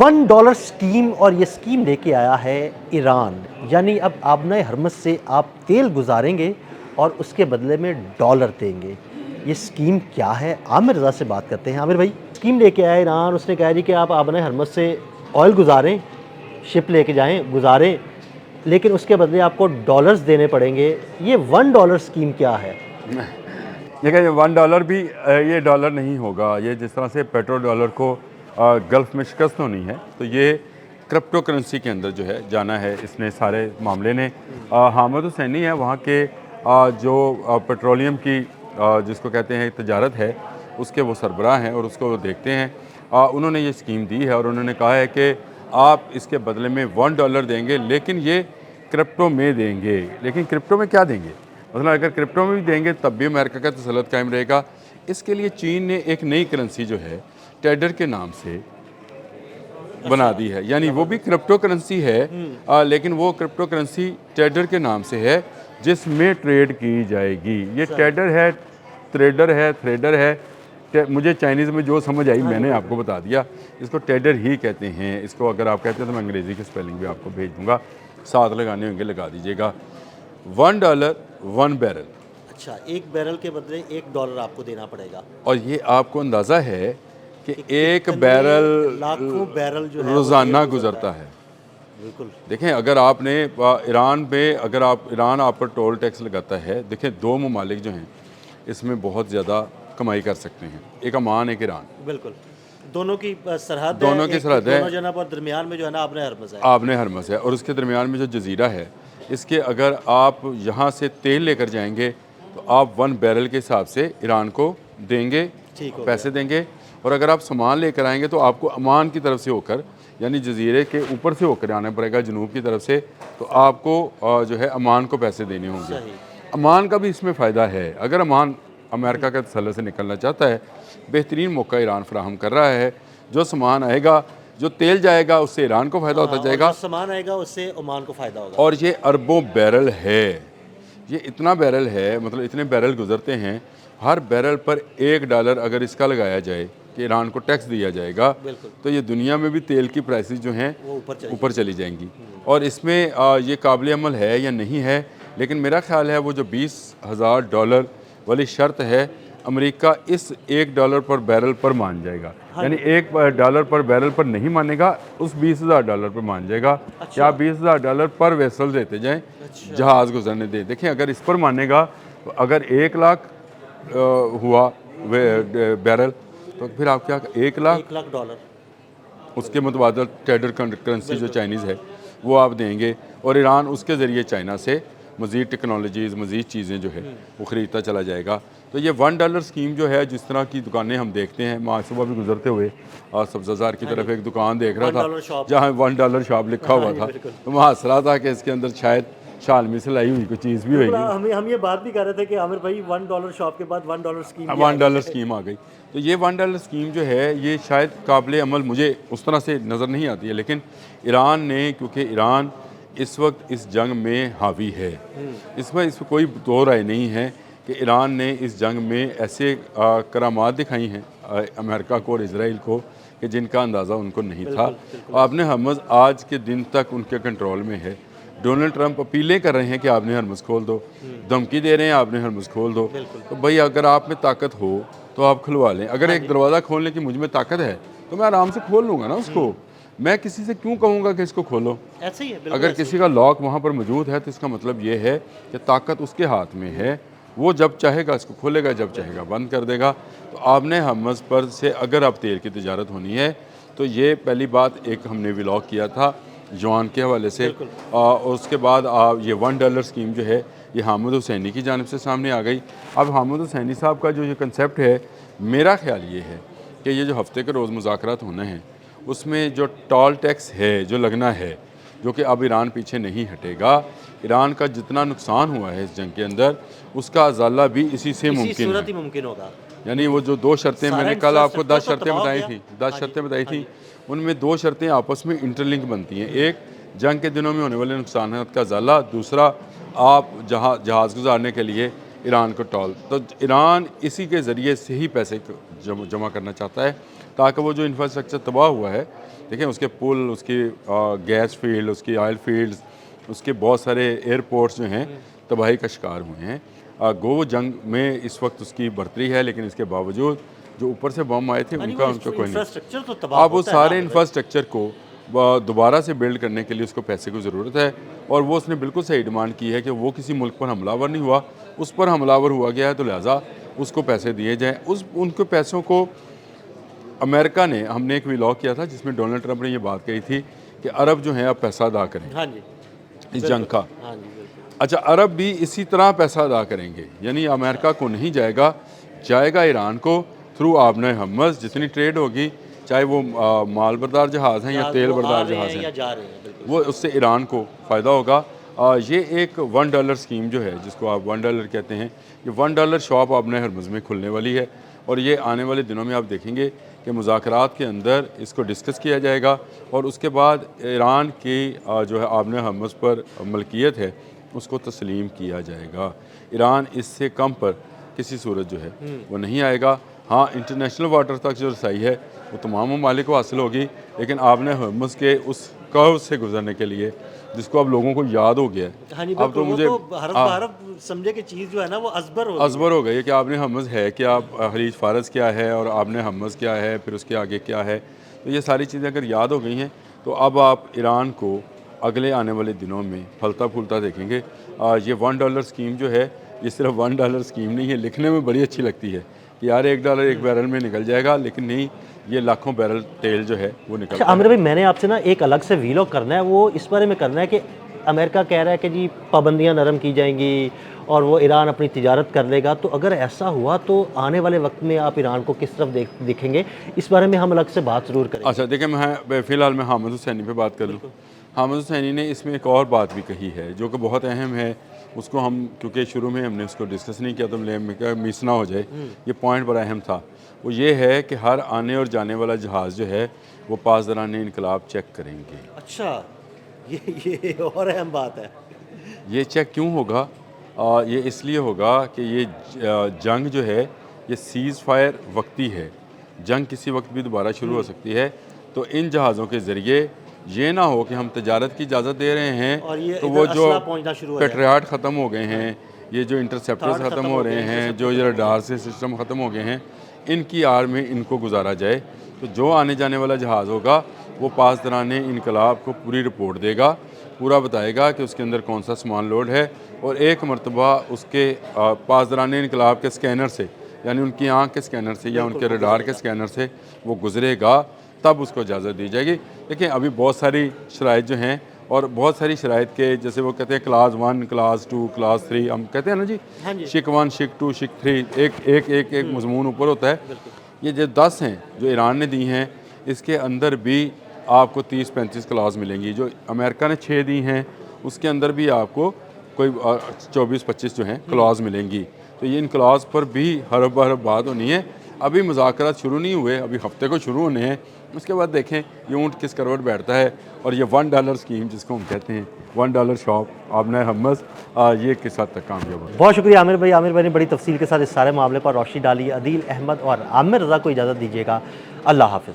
$1 scheme, और ये scheme लेके आया है ईरान। यानी अब आबना हरमज़ से आप तेल गुजारेंगे और उसके बदले में डॉलर देंगे। ये स्कीम क्या है? आमिर रज़ा से बात करते हैं। आमिर भाई, स्कीम लेके आया ईरान, उसने कहा जी कि आप आबना हरमज़ से ऑयल गुजारें, शिप लेके जाएँ, गुजारें, लेकिन उसके बदले आपको डॉलर्स देने पड़ेंगे। ये $1 स्कीम क्या है? देखिए, ये $1 भी ये डॉलर नहीं होगा। ये जिस तरह से पेट्रो डॉलर को गल्फ़ में शिकस्त होनी है, तो ये क्रिप्टो करेंसी के अंदर जो है जाना है इसने सारे मामले ने। हामिद हुसैनी है वहाँ के जो पेट्रोलियम की जिसको कहते हैं तजारत है, उसके वो सरबराह हैं और उसको वो देखते हैं। उन्होंने ये स्कीम दी है और उन्होंने कहा है कि आप इसके बदले में $1 देंगे, लेकिन ये क्रिप्टो में देंगे। लेकिन क्रिप्टो में क्या देंगे? मतलब अगर क्रिप्टो में भी देंगे तब भी अमेरिका का तसल्लुत कायम रहेगा। इसके लिए चीन ने एक नई करेंसी जो है टेडर के नाम से बना दी है। यानी वो भी क्रिप्टो करेंसी है, लेकिन वो क्रिप्टो करेंसी टेडर के नाम से है जिसमें ट्रेड की जाएगी। ये टेडर है, थ्रेडर है। मुझे चाइनीज़ में जो समझ आई मैंने आपको बता दिया। इसको टेडर ही कहते हैं। इसको अगर आप कहते हैं तो मैं अंग्रेज़ी की स्पेलिंग भी आपको भेज दूँगा, साथ लगाने होंगे लगा दीजिएगा। $1 1 बैरल। अच्छा, एक बैरल के बदले $1 आपको देना पड़ेगा। और ये आपको अंदाज़ा है कि एक कितने बैरल लाखों बैरल जो है वो रोज़ाना तेल गुजरता है। बिल्कुल। देखें, अगर आपने ईरान पे अगर ईरान आप पर टोल टैक्स लगाता है, देखें दो ममालिक जो हैं इसमें बहुत ज़्यादा कमाई कर सकते हैं, एक अमान, एक ईरान। बिल्कुल, दोनों की सरहद है, दोनों की सरहद है, दोनों जनाब, और दरमियान में जो है ना आबने हरमज़ है। आबने हरमज़ है, और उसके दरमियान में जो जजीरा है, इसके अगर आप यहाँ से तेल लेकर जाएंगे तो आप 1 बैरल के हिसाब से ईरान को देंगे, पैसे देंगे। और अगर आप सामान लेकर आएंगे तो आपको अमान की तरफ से होकर, यानी जजीरे के ऊपर से होकर आना पड़ेगा जनूब की तरफ से, तो आपको जो है अमान को पैसे देने होंगे। अमान का भी इसमें फ़ायदा है। अगर अमान अमेरिका के तसल्लुत से निकलना चाहता है, बेहतरीन मौका ईरान फराहम कर रहा है। जो सामान आएगा, जो तेल जाएगा, उससे ईरान को फ़ायदा होता जाएगा, जो सामान आएगा उससे ओमान को फ़ायदा होगा। और ये अरबों बैरल है। ये इतना बैरल है, मतलब इतने बैरल गुजरते हैं। हर बैरल पर $1 अगर इसका लगाया जाए कि ईरान को टैक्स दिया जाएगा, तो ये दुनिया में भी तेल की प्राइसेस जो हैं ऊपर चली जाएंगी। और इसमें ये काबिल अमल है या नहीं है, लेकिन मेरा ख्याल है वो जो $20,000 वाली शर्त है, अमेरिका इस $1 पर बैरल पर मान जाएगा। यानी $1 पर बैरल पर नहीं मानेगा, उस $20,000 पर मान जाएगा। क्या $20,000 पर वेसल देते जाएं, जहाज़ गुजरने दे। देखें, अगर इस पर मानेगा तो अगर 1 लाख हुआ बैरल, तो फिर आप क्या $1 लाख $1 उसके मुतबादल टेडर करेंसी जो चाइनीज़ है वो आप देंगे, और ईरान उसके ज़रिए चाइना से मज़ीद टेक्नोलॉजीज़, मज़ीद चीज़ें जो है वो ख़रीदता चला जाएगा। तो ये $1 स्कीम जो है, जिस तरह की दुकानें हम देखते हैं, मैं सुबह भी गुजरते हुए सब्ज़ बाज़ार की तरफ एक दुकान देख रहा था जहाँ $1 शॉप लिखा हुआ था, तो मैं हंस रहा था कि इसके अंदर शायद शालमी से लाई हुई कोई चीज़ भी होगी। हम ये बात भी कर रहे थे कि आमिर भाई $1 शॉप के बाद $1 स्कीम, $1 स्कीम आ गई। तो ये $1 स्कीम जो है ये शायद काबिल अमल मुझे उस तरह से नज़र नहीं आती है, लेकिन ईरान ने, क्योंकि ईरान इस वक्त इस जंग में हावी है, इसमें कोई दो राय नहीं है कि ईरान ने इस जंग में ऐसे करामात दिखाई हैं अमेरिका को और इसराइल को कि जिनका अंदाज़ा उनको नहीं था। आपने हरमज़ आज के दिन तक उनके कंट्रोल में है। डोनाल्ड ट्रंप अपीलें कर रहे हैं कि आपने हरमज़ खोल दो, धमकी दे रहे हैं आपने हरमज़ खोल दो। तो भाई, अगर आप में ताकत हो तो आप खुलवा लें। अगर एक दरवाज़ा खोलने की मुझ में ताकत है तो मैं आराम से खोल लूँगा ना उसको। मैं किसी से क्यों कहूँगा कि इसको खोलो? ऐसे ही है। अगर किसी का लॉक वहाँ पर मौजूद है तो इसका मतलब ये है कि ताकत उसके हाथ में है। वो जब चाहेगा इसको खोलेगा, जब चाहेगा बंद कर देगा। तो आपने हरमज़ पर से अगर अब तेल की तिजारत होनी है तो ये पहली बात, एक हमने व्लॉग किया था जवान के हवाले से, उसके बाद ये $1 स्कीम जो है ये हामिद हुसैनी की जानिब से सामने आ गई। अब हामिद हुसैनी साहब का जो ये कंसेप्ट है, मेरा ख्याल ये है कि ये जो हफ्ते के रोज़ मुज़ाकरात होने हैं, उसमें जो टोल टैक्स है जो लगना है, जो कि अब ईरान पीछे नहीं हटेगा। ईरान का जितना नुकसान हुआ है इस जंग के अंदर, उसका अजाला भी इसी से मुमकिन होगा। यानी वो जो 2 शर्तें मैंने कल आपको 10 शर्तें बताई थी, 10 शर्तें बताई थी, उनमें 2 शर्तें आपस में इंटरलिंक बनती हैं। एक, जंग के दिनों में होने वाले नुकसान का अजाला, दूसरा आप जहाज़ गुजारने के लिए ईरान को टोल। तो ईरान इसी के ज़रिए से ही पैसे जमा करना चाहता है। ताकि वो जो इंफ्रास्ट्रक्चर तबाह हुआ है, देखें उसके पुल, उसकी गैस फील्ड, उसकी ऑयल फील्ड्स, उसके बहुत सारे एयरपोर्ट्स जो हैं तबाही का शिकार हुए हैं। गो जंग में इस वक्त उसकी बढ़तरी है, लेकिन इसके बावजूद जो ऊपर से बम आए थे उनका कोई नहीं। इंफ्रास्ट्रक्चर तो तबाह अब वो होता है सारे ना। इंफ्रास्ट्रक्चर को दोबारा से बिल्ड करने के लिए उसको पैसे की ज़रूरत है, और वो उसने बिल्कुल सही डिमांड की है कि वो किसी मुल्क पर हमलावर नहीं हुआ, उस पर हमलावर हुआ गया है, तो लिहाजा उसको पैसे दिए जाएँ। उनके पैसों को अमेरिका ने, हमने एक व्लॉग किया था जिसमें डोनाल्ड ट्रंप ने ये बात कही थी कि अरब जो हैं अब पैसा अदा करें हाँ जी, इस जंग का। हाँ जी, बिल्कुल। अच्छा, अरब भी इसी तरह पैसा अदा करेंगे, यानी अमेरिका को नहीं जाएगा, जाएगा ईरान को थ्रू आबने हम्मस। जितनी ट्रेड होगी, चाहे वो माल बरदार जहाज़ हैं या तेल बरदार जहाज़ हैं, या जा रहे हैं, बिल्कुल। वो उससे ईरान को फ़ायदा होगा। ये एक $1 स्कीम जो है, जिसको आप $1 कहते हैं, ये $1 शॉप आबने हरमुज़ में खुलने वाली है, और ये आने वाले दिनों में आप देखेंगे कि मुज़ाकरात के अंदर इसको डिस्कस किया जाएगा, और उसके बाद ईरान की जो है आबने हरमुज़ पर मलकियत है उसको तस्लीम किया जाएगा। ईरान इससे कम पर किसी सूरत जो है वो नहीं आएगा। हाँ, इंटरनेशनल वाटर तक जो रसाई है वो तमाम ममालिक को हासिल होगी, लेकिन आपने हरमुज़ के उस कर्व से गुजरने के लिए, जिसको अब लोगों को याद हो गया है, हाँ जी, अब तो मुझे हरफ समझे कि चीज़ जो है ना वो अजबर हो गई है कि आपने हम्मस है क्या, खलीज फारस क्या है, और आपने हम्मस क्या है, फिर उसके आगे क्या है। तो ये सारी चीज़ें अगर याद हो गई हैं तो अब आप ईरान को अगले आने वाले दिनों में फलता फूलता देखेंगे। ये $1 स्कीम जो है, ये सिर्फ $1 स्कीम नहीं है, लिखने में बड़ी अच्छी लगती है कि यार $1 एक बैरल में निकल जाएगा, लेकिन नहीं, ये लाखों बैरल तेल जो है वो निकल। अच्छा आमिर भाई, मैंने आपसे ना एक अलग से वीलॉग करना है, वो इस बारे में करना है कि अमेरिका कह रहा है कि जी पाबंदियां नरम की जाएंगी और वो ईरान अपनी तिजारत कर लेगा। तो अगर ऐसा हुआ तो आने वाले वक्त में आप ईरान को किस तरफ दिखेंगे, इस बारे में हम अलग से बात ज़रूर करेंगे। अच्छा, देखिए, मैं फ़िलहाल मैं हामिद हुसैनी पे बात कर लूँ। हामिद हुसैनी ने इसमें एक और बात भी कही है जो कि बहुत अहम है, उसको हम, क्योंकि शुरू में हमने उसको डिस्कस नहीं किया तो मिस ना हो जाए, ये पॉइंट बड़ा अहम था। वो ये है कि हर आने और जाने वाला जहाज़ जो है वो पासदारान इनकलाब चेक करेंगे। अच्छा, ये और अहम बात है। ये चेक क्यों होगा? ये इसलिए होगा कि ये जंग जो है ये सीज़ फायर वक्ती है, जंग किसी वक्त भी दोबारा शुरू हो सकती है। तो इन जहाज़ों के ज़रिए ये ना हो कि हम तजारत की इजाज़त दे रहे हैं और ये तो वो जो पहुंचना शुरू हो जाए। पेट्रियाट ख़त्म हो गए हैं, ये जो इंटरसेप्टर्स ख़त्म हो रहे हैं, जो ये रडार से सिस्टम ख़त्म हो गए हैं, इनकी आड़ में इनको गुजारा जाए। तो जो आने जाने वाला जहाज़ होगा वो पासदारान इनकलाब को पूरी रिपोर्ट देगा, पूरा बताएगा कि उसके अंदर कौन सा सामान लोड है, और एक मरतबा उसके पासदारान इनकलाब के स्कैनर से, यानी उनकी आँख के स्कैनर से या उनके रडार के स्कैनर से वो गुजरेगा, तब उसको इजाज़त दी जाएगी। देखिए, अभी बहुत सारी शराइत जो हैं, और बहुत सारी शराइत के, जैसे वो कहते हैं क्लास 1, क्लास 2, क्लास 3, हम कहते हैं ना जी, हाँ जी। शिक 1, शिक 2, शिक 3, एक मजमून ऊपर होता है। ये जो 10 हैं जो ईरान ने दी हैं, इसके अंदर भी आपको 30-35 क्लास मिलेंगी। जो अमेरिका ने 6 दी हैं उसके अंदर भी आपको कोई 24-25 जो हैं क्लास मिलेंगी। तो ये इन क्लास पर भी हर बात होनी है। अभी मुज़ाकरात शुरू नहीं हुए, अभी हफ्ते को शुरू होने हैं, उसके बाद देखें ये ऊँट किस करवट बैठता है। और ये $1 स्कीम जिसको हम कहते हैं, $1 शॉप आबने हम्मस, ये किस हद तक कामयाब हो। बहुत शुक्रिया आमिर भाई। आमिर भाई ने बड़ी तफसील के साथ इस सारे मामले पर रोशनी डाली। अदील अहमद और आमिर रज़ा को इजाज़त दीजिएगा। अल्लाह हाफ़िज़।